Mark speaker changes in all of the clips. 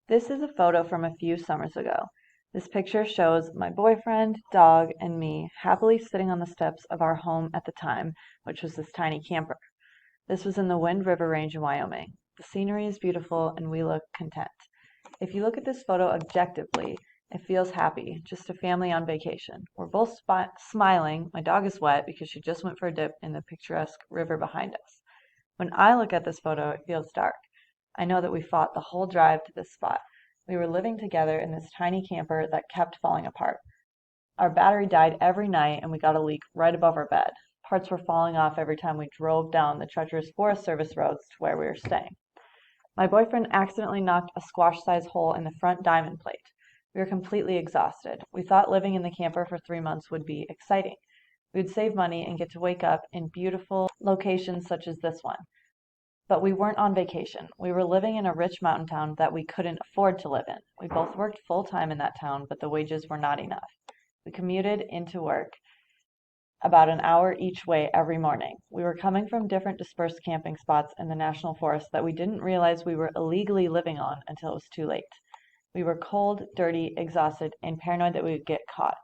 Speaker 1: This is a photo from a few summers ago. This picture shows my boyfriend, dog, and me happily sitting on the steps of our home at the time, which was this tiny camper. This was in the Wind River Range in Wyoming. The scenery is beautiful and we look content. If you look at this photo objectively, it feels happy, just a family on vacation. We're both smiling. My dog is wet because she just went for a dip in the picturesque river behind us. When I look at this photo, it feels dark. I know that we fought the whole drive to this spot. We were living together in this tiny camper that kept falling apart. Our battery died every night and we got a leak right above our bed. Parts were falling off every time we drove down the treacherous Forest Service roads to where we were staying. My boyfriend accidentally knocked a squash-sized hole in the front diamond plate. We were completely exhausted. We thought living in the camper for 3 months would be exciting. We'd save money and get to wake up in beautiful locations such as this one. But we weren't on vacation. We were living in a rich mountain town that we couldn't afford to live in. We both worked full-time in that town, but the wages were not enough. We commuted into work about an hour each way every morning. We were coming from different dispersed camping spots in the national forest that we didn't realize we were illegally living on until it was too late. We were cold, dirty, exhausted, and paranoid that we would get caught.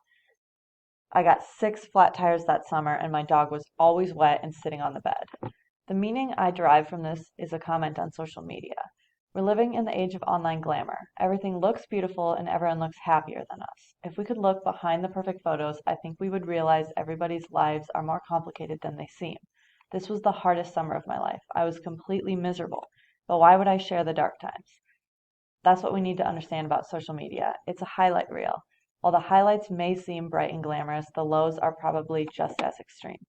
Speaker 1: I got 6 flat tires that summer, and my dog was always wet and sitting on the bed. The meaning I derive from this is a comment on social media. We're living in the age of online glamour. Everything looks beautiful and everyone looks happier than us. If we could look behind the perfect photos, I think we would realize everybody's lives are more complicated than they seem. This was the hardest summer of my life. I was completely miserable. But why would I share the dark times? That's what we need to understand about social media. It's a highlight reel. While the highlights may seem bright and glamorous, the lows are probably just as extreme.